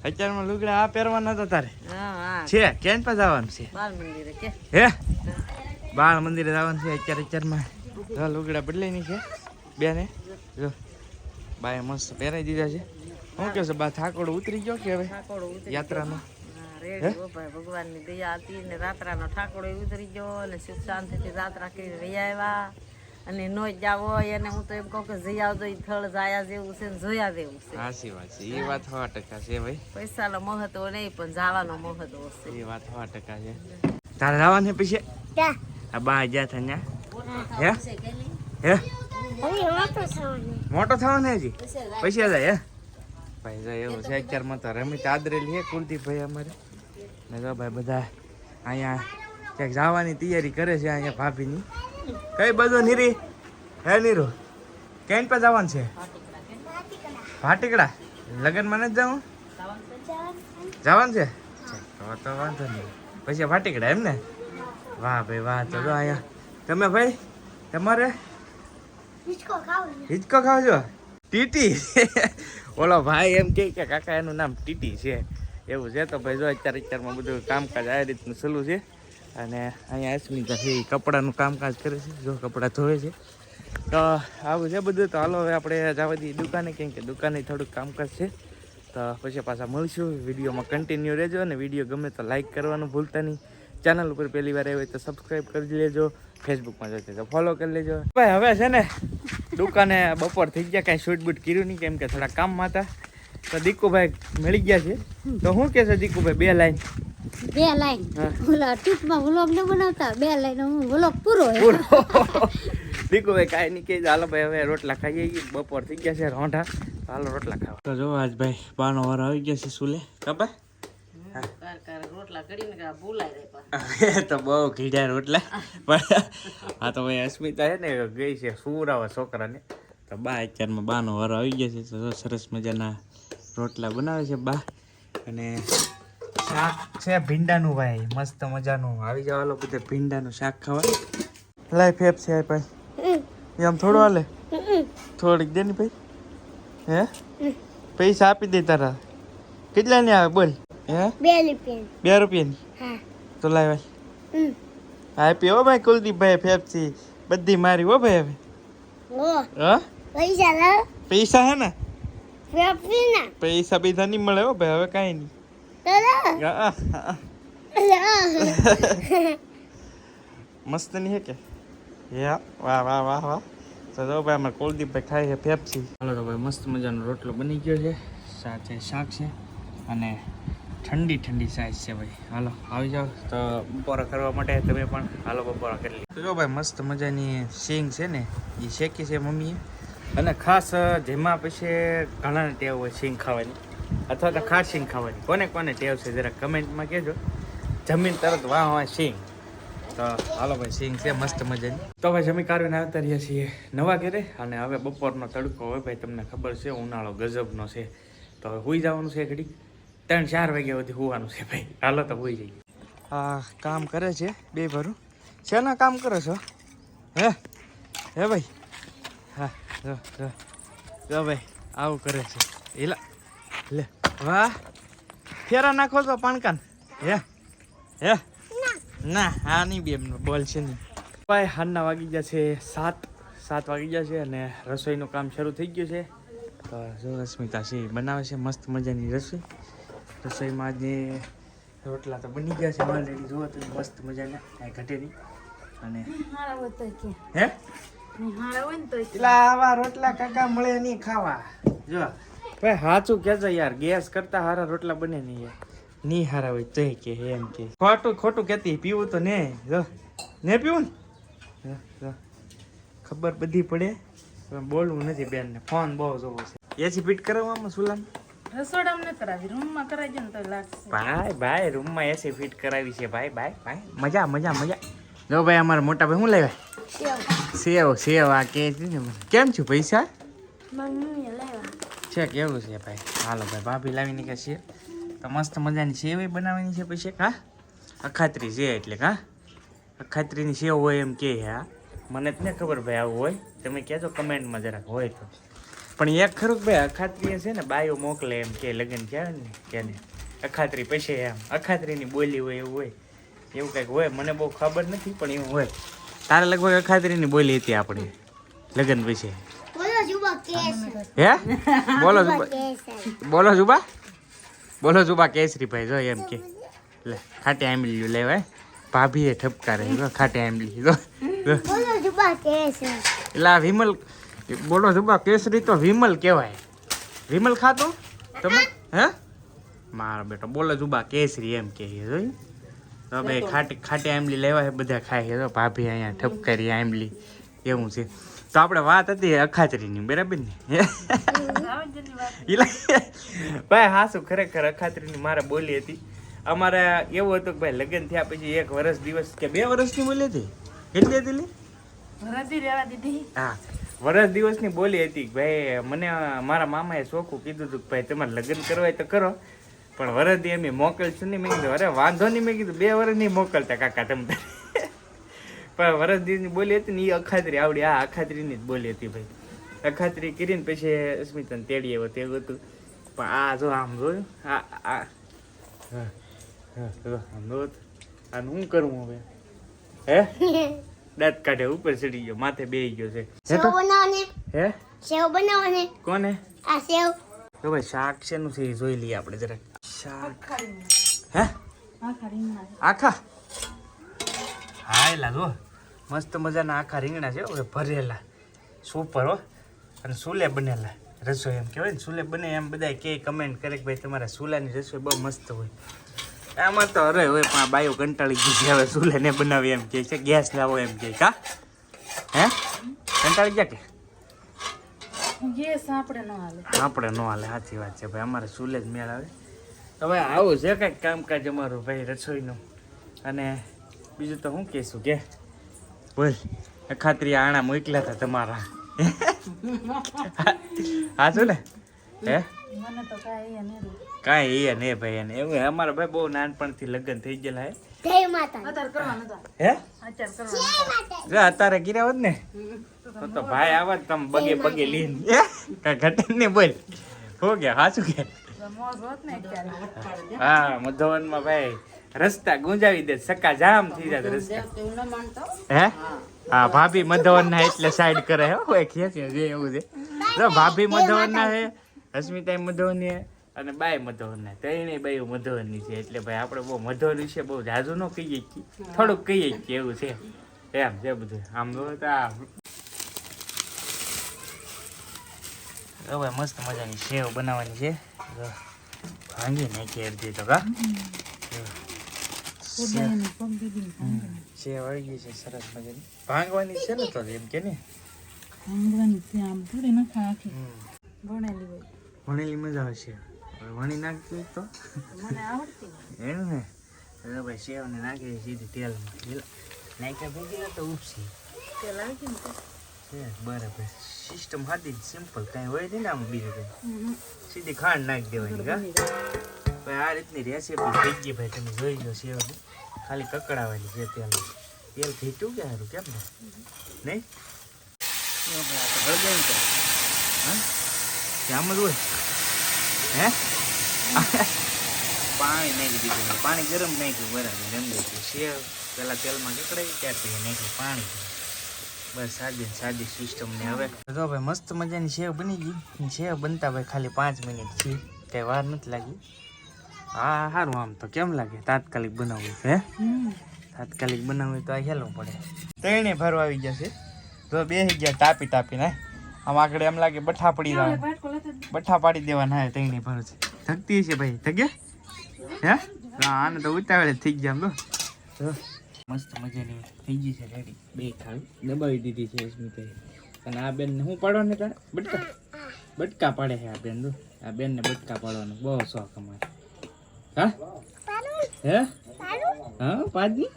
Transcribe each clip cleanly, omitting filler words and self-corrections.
અત્યારમાં લુગડા આ પહેરવાના હતા તારે છે કેન પર જવાનું છે બાળ મંદિરે કે હે બાળ મંદિરે જવાનું છે અત્યારમાં લુગડા બદલાઈ ની છે બેને જો બાએ મસ્ત પહેરાઈ દીધા છે શું કે છે બા થાકોડો ઉતરી ગયો કે હવે યાત્રાનો ભગવાનની દયા હતી ને રાત્રાનો ઠાકોડો ઉતરી ગયો અને સુખ શાંતિથી યાત્રા કરી રહ્યા આવ્યા અને નો જાવ હોય અને હું તો એમ કહું કે જઈ આવજો એ થળ જાયા જેવું છે ને જોયા જેવું છે સાચી વાત છે એ વાત 100% છે ભાઈ પૈસાનો મહત્વ નહીં પણ જવાનો મહત્વ છે એ વાત 100% છે તારે જવાનું પછી આ બા જા થા હે હે મોટો થવાનો હજી પૈસા જાય હે ભાઈ જો એવું છે અત્યારમાં તો રમી આદરેલી હે કુલદીપભાઈ અમારે ને જો ભાઈ બધા અહીંયા ક્યાંક જવાની તૈયારી કરે છે અહીંયા ભાભીની કઈ બધું નીરી હે નીરો કેન પર જવાનું છે ભાટીકડા લગ્નમાં નથી જવું જવાનું છે તો વાંધો નહીં પછી ભાટીકડા એમ ને વાહ ભાઈ વાહ તો જો અહીંયા તમે ભાઈ તમારે હિચકો ખાવ છો ટીટી ઓલો ભાઈ એમ કે કાકા એનું નામ ટીટી છે એવું છે તો ભાઈ જો અત્યારમાં બધું કામકાજ આ રીતનું ચાલુ છે અને અહીંયા અસ્મિતા છે એ કપડાનું કામકાજ કરે છે જો કપડાં ધોવે છે તો આવું છે બધું તો હાલો હવે આપણે જવા દઈએ દુકાને કેમ કે દુકાને થોડુંક કામકાજ છે તો પછી પાછા મળશું વિડીયોમાં કન્ટિન્યુ રહેજો અને વિડીયો ગમે તો લાઈક કરવાનું ભૂલતા નહીં ચેનલ ઉપર પહેલી વાર આવ્યો તો સબસ્ક્રાઈબ કરી લેજો ફેસબુકમાં જોઈશે તો ફોલો કરી લેજો ભાઈ હવે છે ને દુકાને બપોર થઈ ગયા કાંઈ શૂટ બૂટ કર્યું નહીં કેમ કે થોડા કામમાં હતા તો દીકુભાઈ મળી ગયા છે તો શું કે છે દીકુભાઈ બે લાઈન ઓલા ટૂંકમાં વ્લોગ ન બનાવતા બે લાઈન હું વ્લોગ પૂરો દીકુભાઈ કાંઈ નહીં કે હાલો ભાઈ હવે રોટલા ખાઈએ બપોર થઈ ગયા છે રોંઢા હાલો રોટલા ખાવા તો જો આજ ભાઈ બાનો વાર આવી ગયા છે સુલે કપા રોટલા કરીને તો બહુ ઘીડા રોટલા હા તો ભાઈ અસ્મિતા છે ને ગઈ છે સુરાવા છોકરાને તો બા અત્યારમાં બાનો વારો આવી ગયા છે તો સરસ મજાના રોટલા બનાવે છે બા અને શાક છે ભીંડાનું ભાઈ મસ્ત મજાનું આવી જવાલો બધે ભીંડાનું શાક ખાવા લાઈ ફેપ છે ભાઈ એમ થોડું હાલે થોડીક દે ને ભાઈ હે પૈસા આપી દે તારા કેટલા ને આવે બોલ હે 2 રૂપિયાની તો લાય ભાઈ આપી હો ભાઈ કુલદીપભાઈ ફેફસી બધી મારી હો ભાઈ હવે પૈસા હે ને પૈસા બીજા નહીં મળે હો ભાઈ હવે કાંઈ નહીં મસ્ત નહીં હે કે વાહ વાહ વાહ વાહ તો જો ભાઈ અમારે કુલદીપભાઈ ખાય છે ફેફસી હાલો તો ભાઈ મસ્ત મજાનો રોટલો બની ગયો છે સાથે શાક છે અને ઠંડી ઠંડી સાઈઝ છે ભાઈ હાલો આવી જાઓ તો બપોરા કરવા માટે તમે પણ હાલો બપોરા કરી લો તો જો ભાઈ મસ્ત મજાની સિંગ છે ને એ શેકી છે મમ્મીએ અને ખાસ જેમાં પછી ઘણાને ટેવ હોય સિંગ ખાવાની અથવા તો ખાટ સિંગ ખાવાની કોને કોને ટેવ છે જરા કમેન્ટમાં કહેજો જમીન તરત વાહ સિંગ તો હાલો ભાઈ સિંગ છે મસ્ત મજાની તો ભાઈ જમી કાઢીને આવતા રહ્યા છીએ નવા ઘરે અને હવે બપોરનો તડકો હોય ભાઈ તમને ખબર છે ઉનાળો ગજબનો છે તો હવે સુઈ જવાનું છે ઘડી 3-4 વાગ્યા સુધી હોવાનું છે ભાઈ હાલો તો હોઈ જઈએ હા કામ કરે છે બે ભરું છે ને કામ કરો છો હે ભાઈ હા જો ભાઈ આવું કરે છે એલા લે વાહ ફેરા નાખો છો પાણકાન હે ના હા નહીં બે બોલ છે નહીં ભાઈ હાલના વાગી ગયા છે 7 વાગી ગયા છે અને રસોઈનું કામ શરૂ થઈ ગયું છે તો જો અસ્મિતા છે બનાવે છે મસ્ત મજાની રસોઈમાં જે રોટલા તો બની ગયા છે ઓલરેડી જોવો તો મસ્ત મજાના કાંઈ ઘટે નહીં અને હે એટલે આવા રોટલા કાકા મળે નહીં ખાવા જો ભાઈ સાચું કહેજો યાર ગેસ કરતા હારા રોટલા બને નહીં યાર નહીં હારા હોય તો કે એમ કે ખોટું કહેતી પીવું તો ને જો ને પીવું ને ખબર બધી પડે બોલવું નથી બેનને ફોન બહુ જોવો છે એસી ફિટ કરાવવામાં સુલામ રસોડામાં ન કરાવી રૂમમાં કરાવી દે ને તો લાગશે ભાઈ રૂમમાં એસી ફિટ કરાવી છે ભાઈ મજા જો ભાઈ અમારા મોટા ભાઈ શું લાવ્યા સેવ આ કે કેમ છું પૈસા છે કેવું છે ભાઈ હાલો ભાઈ ભાભી લાવીને કે છે તો મસ્ત મજાની સેવ બનાવવાની છે પછી હા અખાત્રી છે એટલે હા અખાત્રીની સેવ હોય એમ કે હા મને જ ને ખબર ભાઈ આવું હોય તમે કહેજો કમેન્ટમાં જરાક હોય તો પણ એક ખરું ભાઈ અખાત્રી છે ને બાયો મોકલે એમ કે લગ્ન થયા ને કેને અખાત્રી પછી એમ અખાત્રીની બોલી હોય એવું કંઈક હોય મને બહુ ખબર નથી પણ એવું હોય તારે લગભગ અખાત્રીની બોલી હતી આપણી લગ્ન પછી હે બોલો જુબા કેસરી ભાઈ જો એમ કે લે ખાટી આંબલી લેવાય ભાભીએ ઠપકારે ખાટી આંબલી એટલે આ વિમલ બોલો જુબા કેસરી તો વિમલ કહેવાય વિમલ ખાતો તમે હે મારો બેટો બોલો જુબા કેસરી એમ કે જોઈ તો ભાઈ ખાટી આંબલી લેવા છે બધા ખાય છે તો ભાભી અહીંયા ઠપકારી આંબલી એવું છે તો આપણે વાત હતી અખાત્રીની બરાબર ને ભાઈ હા શું ખરેખર અખાત્રીની મારે બોલી હતી અમારે એવું હતું કે ભાઈ લગ્ન થયા પછી 1 વર્ષ દિવસ કે 2 વર્ષની બોલી હતી કેટલી હતી હા વર્ષ દિવસની બોલી હતી ભાઈ મને મારા મામાએ ચોખ્ખું કીધું હતું કે ભાઈ તમારે લગ્ન કરવા હોય તો કરો પણ વરદી એમ મોકલશું નહીં મેં કીધું અરે વાંધો નહીં મેં કીધું 2 વર્ષ નહીં મોકલતા કાકા તમે પણ વરદીની બોલી હતી ને એ અખાત્રી આવડી આ અખાત્રીની જ બોલી હતી ભાઈ અખાત્રી કરીને પછી અસ્મિતાને તેડી આવ્યો તેવું હતું પણ આ જો આમ જોયું આ આમ જો આનું શું કરવું હવે હે દાંત કાઢે ઉપર ચડી ગયો માથે બેહી ગયો છે હે સેવ બનાવને કોને આ સેવ તો ભાઈ શાક શેનું છે જોઈ લઈએ આપણે જરાક શાક હે આખા હા એલા જો મસ્ત મજાના આખા રીંગણા છે ભરેલા સુપર હો અને સુલે બનેલા રસોઈ એમ કહેવાય ને સુલે બને એમ બધા કે કમેન્ટ કરે કે ભાઈ તમારા સુલાની રસોઈ બહુ મસ્ત હોય આમાં તો અરે હોય પણ આ બાયો કંટાળી ગઈ હવે સુલે ને બનાવી એમ કે છે ગેસ લાવો એમ કે કા હે કંટાળી ગયા કે ગેસ આપણે ન હાલે સાચી વાત છે ભાઈ અમારે સુલે જ મેળ આવે હવે આવું છે કંઈક કામકાજ અમારું ભાઈ રસોઈનું અને બીજું તો શું કહેશું કે બોલ ખાતરી આણા મોકલ્યા હતા તમારા હા શું ને હે કાંઈ એ ને ભાઈ એને એવું અમારા ભાઈ બહુ નાનપણથી લગ્ન થઈ ગયેલા હે અત્યારે ગીરા હોત ને તો ભાઈ આવત તમે બગે બગે લઈને કઈ ઘટે ને બોલ હો ગયા હાચું કે હા મધવનમાં ભાઈ રસ્તા ગુંજાવી દે સકા જામ થઈ જાય રસ્તા હે હા ભાભી મધવન ના એટલે સાઈડ કરે હે ખેંચે જે એવું છે તો ભાભી મધવન ના છે અસ્મિતા મધવન છે અને બાય મધવન ના ત્રણેય બાયું મધવન ની છે એટલે ભાઈ આપણે બહુ મધવન વિશે બહુ જાજુ ન કહીએ થોડુંક કહીએ કે એવું છે એમ છે બધું આમ જો હવે મસ્ત મજાની સેવ બનાવવાની છે ભાંગી નાખી અડધી તો કા સેવ આવી ગઈ છે સરસ મજાની ભાંગવાની છે ને તો એમ કે ને વણેલી મજા આવશે વણી નાખી તો એનું ને ભાઈ સેવ ને નાખી સીધી તેલમાં નાખ્યા ભેગી તો ઉપસી બરાબર સિસ્ટમ સાદી સિમ્પલ કાંઈ હોય નહીં ને આમ બીજું કંઈ સીધી ખાંડ નાખી દેવાની કા ભાઈ આ રીતની રેસીપી થઈ ગઈ ભાઈ તમે જોઈ લો સેવની ખાલી કકડાવાની છે તેલ ઘીટ્યું કે સારું કેમ ને નહીં હળગાવી આમ જ હોય હે પાણી નાખી દીધું પાણી ગરમ નાખ્યું બરાબર એમ નાખ્યું સેવ પેલા તેલમાં કકડાવી ત્યાર પછી નાખ્યું પાણી બસ સાદી સિસ્ટમ ને હવે તો ભાઈ મસ્ત મજાની સેવ બની ગઈ સેવ બનતા ભાઈ ખાલી 5 મિનિટ છે કઈ વાર નથી લાગી હા સારું આમ તો કેમ લાગે તાત્કાલિક બનાવવું હે તાત્કાલિક બનાવવું તો આ હેલવું પડે ત્રણે ભરવા આવી જશે તો બેસી ગયા તાપી ને આમ આગળ એમ લાગે બઠ્ઠા પડી જાય બઠ્ઠા પાડી દેવાના હે ત્રણે ભર છે થકતી છે ભાઈ થગે હે આને તો ઉતાવળે થઈ ગયા આમ તો મસ્ત મજાની થઈ ગઈ છે રેડી બે થાળી દબાવી દીધી છે અસ્મિતાએ અને આ બેન ને હું પાડો ને તારે બટકા પાડે છે આ બેન જો આ બેન ને બટકા પાડવાનો બહુ શોખ અમારે હા હે હા પાડી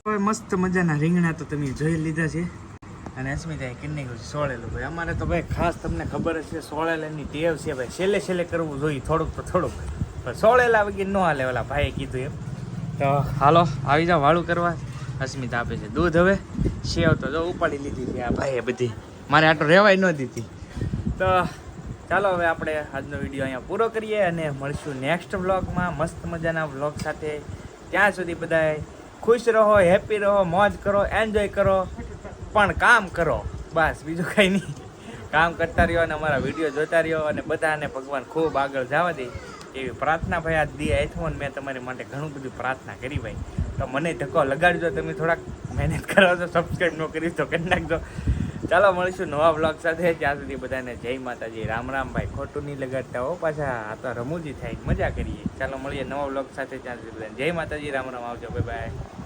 હવે મસ્ત મજાના રીંગણા તો તમે જોઈ લીધા છે અને અસ્મિતાએ કિન્ની ગયું સોળેલું ભાઈ અમારે તો ભાઈ ખાસ તમને ખબર જ છે સોળેલાની ટેવ છે ભાઈ છેલ્લે કરવું જોઈએ થોડુંક પણ સોળેલા વગેરે ન હાલે ઓલા ભાઈએ કીધું એમ તો હાલો આવી જાઓ વાળું કરવા અસ્મિતા આપે છે દૂધ હવે સેવ તો જો ઉપાડી લીધી છે આ ભાઈએ બધી મારે આટો રહેવાય ન દીધી તો ચાલો હવે આપણે આજનો વિડીયો અહીંયા પૂરો કરીએ અને મળશું નેક્સ્ટ વ્લોગમાં મસ્ત મજાના વ્લોગ સાથે. ત્યાં સુધી બધાએ ખુશ રહો, હેપી રહો, મોજ કરો, એન્જોય કરો, પણ કામ કરો. બસ બીજું કંઈ નહીં. કામ કરતા રહ્યો અને અમારા વિડીયો જોતા રહ્યો અને બધાને ભગવાન ખૂબ આગળ જવા દે એવી પ્રાર્થના. ભાઈ આ દી આઈફોન મેં તમારી માટે ઘણું બધું પ્રાર્થના કરી ભાઈ. તો મને ધક્કો લગાડજો, તમે થોડાક મહેનત કરો તો સબસ્ક્રાઈબ ન કરી તો કરી નાખજો. ચાલો મળીશું નવા બ્લોગ સાથે. ત્યાં સુધી બધાને જય માતાજી, રામ રામ. ભાઈ ખોટું નહીં લગાડતા હો પાછા, આ તો રમૂજી થાય, મજા કરીએ. ચાલો મળીએ નવા બ્લોગ સાથે. ત્યાં સુધી બધાને જય માતાજી, રામ રામ. આવજો, બાય બાય.